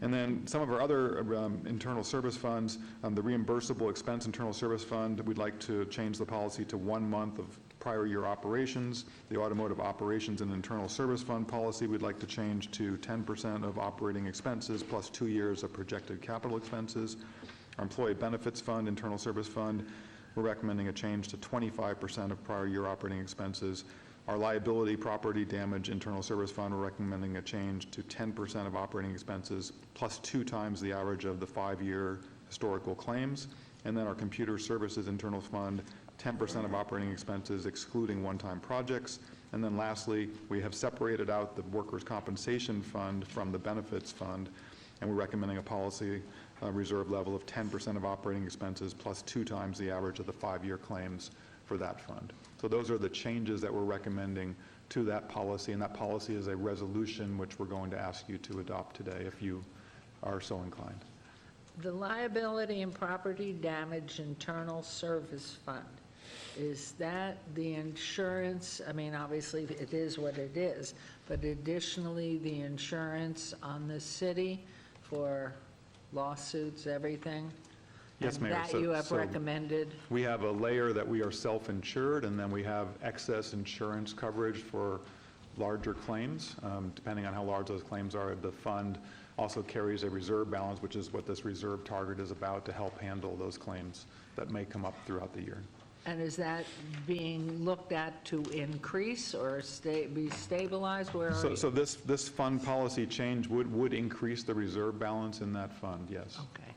And then some of our other internal service funds, the reimbursable expense internal service fund, we'd like to change the policy to 1 month of prior year operations. The automotive operations and internal service fund policy we'd like to change to 10% of operating expenses plus 2 years of projected capital expenses. Our employee benefits fund, internal service fund, we're recommending a change to 25% of prior year operating expenses. Our liability property damage internal service fund, we're recommending a change to 10% of operating expenses plus 2 times the average of the 5-year historical claims. And then our computer services internal fund, 10% of operating expenses excluding one-time projects. And then lastly, we have separated out the workers' compensation fund from the benefits fund, and we're recommending a policy reserve level of 10% of operating expenses plus 2 times the average of the 5-year claims for that fund. So those are the changes that we're recommending to that policy, and that policy is a resolution which we're going to ask you to adopt today if you are so inclined. The liability and property damage internal service fund, is that the insurance? I mean, obviously it is what it is, but additionally the insurance on the city for lawsuits, everything? Yes, Mayor. That you have recommended? We have a layer that we are self-insured, and then we have excess insurance coverage for larger claims. Depending on how large those claims are, the fund also carries a reserve balance, which is what this reserve target is about, to help handle those claims that may come up throughout the year. And is that being looked at to increase or be stabilized? Where are you? So this fund policy change would increase the reserve balance in that fund, yes. Okay.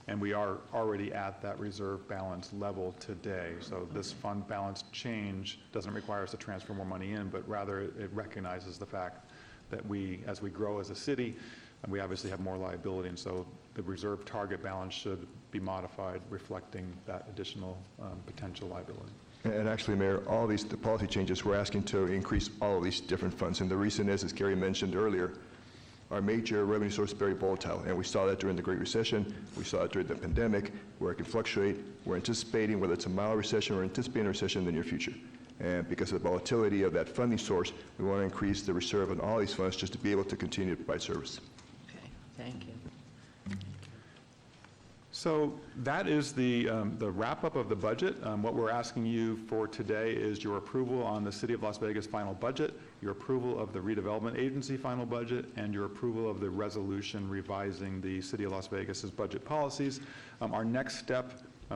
And we are already at that reserve balance level today. So this fund balance change doesn't require us to transfer more money in, but rather it recognizes the fact that as we grow as a city, we obviously have more liability, and so the reserve target balance should be modified, reflecting that additional potential liability. And actually, Mayor, all the policy changes, we're asking to increase all of these different funds. And the reason is, as Gary mentioned earlier, our major revenue source is very volatile, and we saw that during the Great Recession. We saw it during the pandemic, where it can fluctuate. We're anticipating, whether it's a mild recession, we're anticipating a recession in the near future. And because of the volatility of that funding source, we want to increase the reserve on all these funds just to be able to continue to provide service. Okay, thank you. So that is the wrap-up of the budget. What we're asking you for today is your approval on the City of Las Vegas final budget, your approval of the Redevelopment Agency final budget, and your approval of the resolution revising the City of Las Vegas's budget policies. Our next step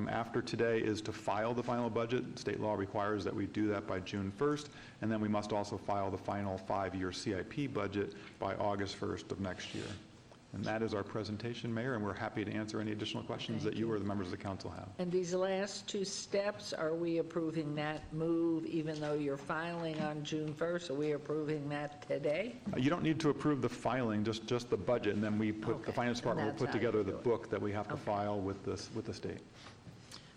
after today is to file the final budget. State law requires that we do that by June 1st, and then we must also file the final 5-year CIP budget by August 1st of next year. And that is our presentation, Mayor, and we're happy to answer any additional questions that you or the members of the council have. And these last 2 steps, are we approving that move even though you're filing on June 1st? Are we approving that today? You don't need to approve the filing, just the budget, and then we put, the finance department will put together the book that we have to file with the state.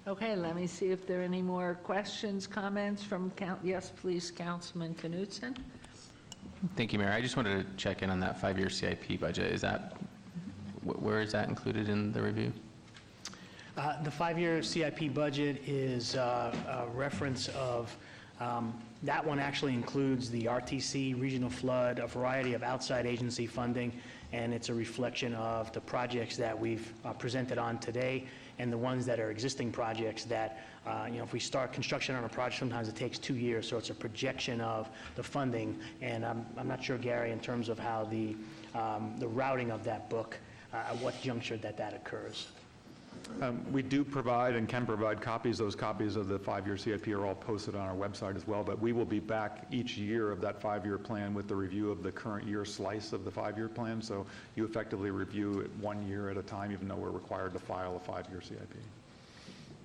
Okay, let me see if there are any more questions, comments from yes, please, Councilman Knutson. Thank you, Mayor. I just wanted to check in on that 5-year CIP budget. Is that, where is that included in the review? The 5-year CIP budget is a reference of, that one actually includes the RTC, regional flood, a variety of outside agency funding, and it's a reflection of the projects that we've presented on today and the ones that are existing projects that, if we start construction on a project, sometimes it takes 2 years, so it's a projection of the funding. And I'm not sure, Gary, in terms of how the routing of that book, at what juncture that occurs. We do provide and can provide copies. Those copies of the 5-year CIP are all posted on our website as well, but we will be back each year of that 5-year plan with the review of the current year slice of the 5-year plan. So you effectively review it 1 year at a time, even though we're required to file a 5-year CIP.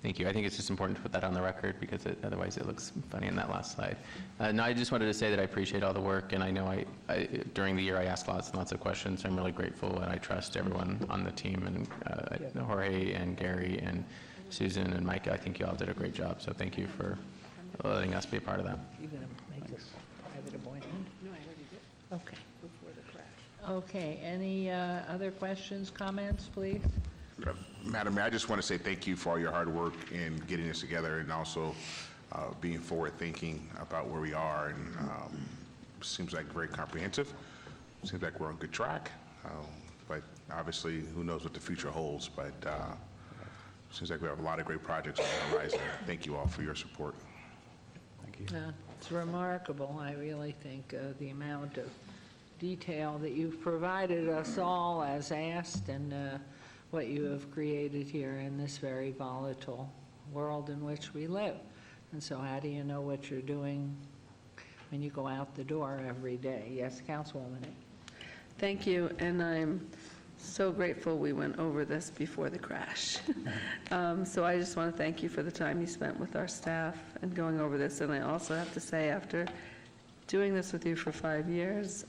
Thank you. I think it's just important to put that on the record because otherwise it looks funny in that last slide. No, I just wanted to say that I appreciate all the work, and I know during the year I asked lots and lots of questions, so I'm really grateful, and I trust everyone on the team, and Jorge and Gary and Susan and Micah. I think you all did a great job, so thank you for letting us be a part of that. You going to make this private appointment? No, I already did. Okay. Before the crash. Okay, any other questions, comments, please? Madam Mayor, I just want to say thank you for all your hard work in getting this together and also being forward-thinking about where we are. And seems like very comprehensive. Seems like we're on good track. But obviously, who knows what the future holds. But seems like we have a lot of great projects on the horizon. Thank you all for your support. Thank you. It's remarkable, I really think, the amount of detail that you've provided us all as asked, and what you have created here in this very volatile world in which we live. And so how do you know what you're doing when you go out the door every day? Yes, Councilwoman. Thank you, and I'm so grateful we went over this before the crash. So I just want to thank you for the time you spent with our staff and going over this. And I also have to say, after doing this with you for 5 years,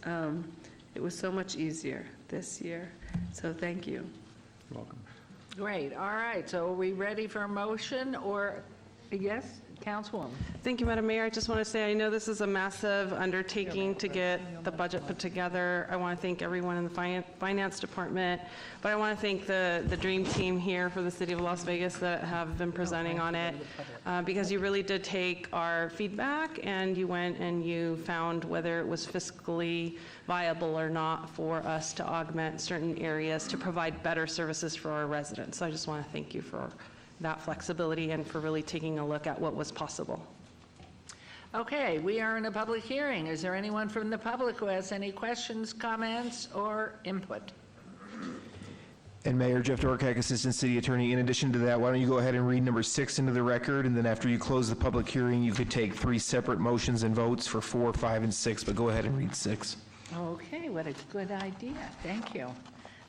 it was so much easier this year. So thank you. You're welcome. Great, all right, so are we ready for a motion, or, yes, Councilwoman? Thank you, Madam Mayor. I just want to say I know this is a massive undertaking to get the budget put together. I want to thank everyone in the finance department, but I want to thank the dream team here for the City of Las Vegas that have been presenting on it, because you really did take our feedback and you went and you found whether it was fiscally viable or not for us to augment certain areas to provide better services for our residents. So I just want to thank you for that flexibility and for really taking a look at what was possible. Okay, we are in a public hearing. Is there anyone from the public who has any questions, comments, or input? And Mayor Jeff Dorkak, Assistant City Attorney, in addition to that, why don't you go ahead and read number 6 into the record, and then after you close the public hearing, you could take 3 separate motions and votes for 4, 5, and 6, but go ahead and read 6. Okay, what a good idea. Thank you.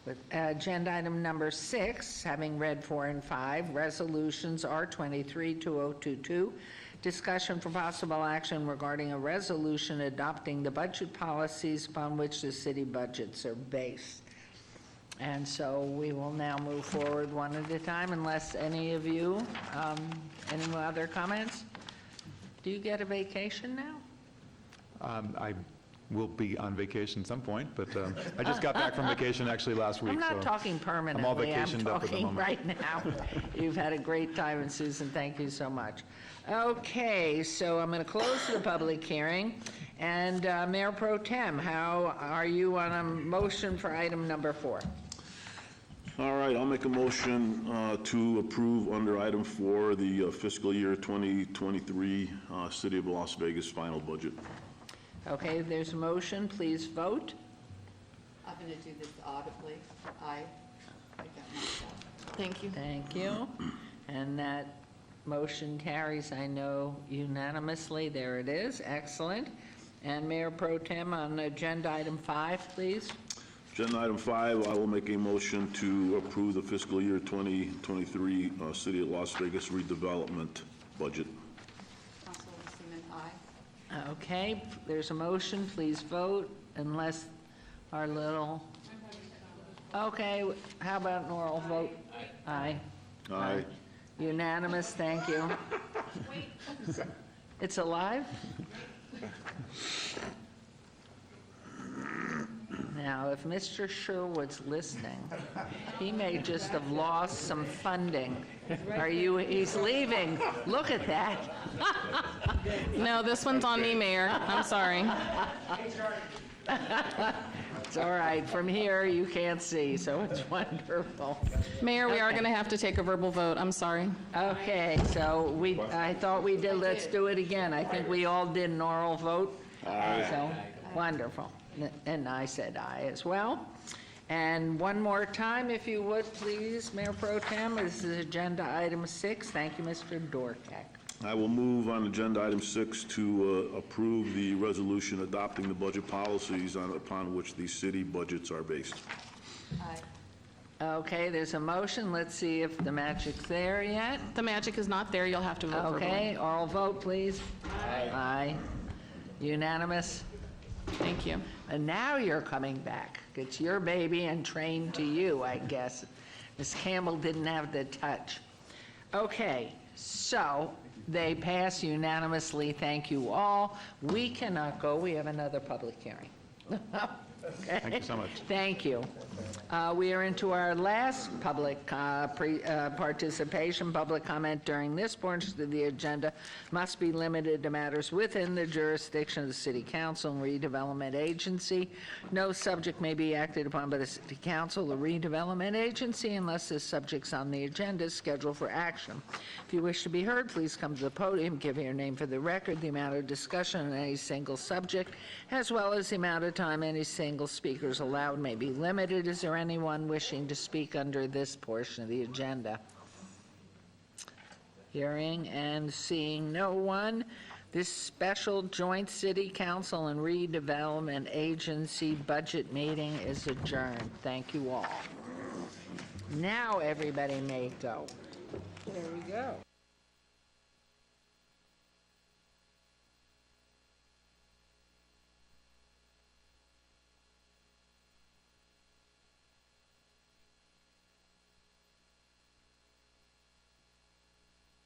With agenda item number 6, having read 4 and 5, resolutions R23-2022, discussion for possible action regarding a resolution adopting the budget policies upon which the city budgets are based. And so we will now move forward one at a time, unless any of you, any other comments? Do you get a vacation now? I will be on vacation at some point, but I just got back from vacation actually last week. I'm not so talking permanently. I'm all vacationed up at the talking moment. right now. You've had a great time, and Susan, thank you so much. Okay, so I'm going to close the public hearing. And Mayor Pro Tem, how are you on a motion for item number 4? All right, I'll make a motion to approve under item 4 the fiscal year 2023 City of Las Vegas final budget. Okay, there's a motion. Please vote. I'm going to do this audibly. I got myself. Thank you. Thank you. And that motion carries, I know, unanimously. There it is. Excellent. And Mayor Pro Tem on agenda item 5, please. Agenda item 5, I will make a motion to approve the fiscal year 2023 City of Las Vegas redevelopment budget. Councilwoman Seaman, aye. Okay, there's a motion. Please vote, unless our little... Okay, how about an oral vote? Aye. Aye. Unanimous, thank you. It's alive? Now, if Mr. Sherwood's listening, he may just have lost some funding. He's leaving. Look at that. No, this one's on me, Mayor. I'm sorry. It's all right. From here, you can't see, so it's wonderful. Mayor, we are going to have to take a verbal vote. I'm sorry. Okay, so I thought we did, let's do it again. I think we all did an oral vote. So, wonderful. And I said aye as well. And one more time, if you would, please, Mayor Pro Tem, this is agenda item 6. Thank you, Mr. Dorkak. I will move on agenda item 6 to approve the resolution adopting the budget policies upon which the city budgets are based. Aye. Okay, there's a motion. Let's see if the magic's there yet. The magic is not there, you'll have to vote verbally. Okay, oral vote, please. Aye. Unanimous? Thank you. And now you're coming back. It's your baby and trained to you, I guess. Ms. Campbell didn't have the touch. Okay, so they pass unanimously. Thank you all. We cannot go. We have another public hearing. Okay. Thank you so much. Thank you. We are into our last public participation. Public comment during this portion of the agenda must be limited to matters within the jurisdiction of the City Council and Redevelopment Agency. No subject may be acted upon by the City Council or Redevelopment Agency unless this subject's on the agenda is scheduled for action. If you wish to be heard, please come to the podium, give your name for the record, the amount of discussion on any single subject, as well as the amount of time any single speakers allowed may be limited. Is there anyone wishing to speak under this portion of the agenda? Hearing and seeing no one, this special joint City Council and Redevelopment Agency budget meeting is adjourned. Thank you all. Now everybody may go. There we go.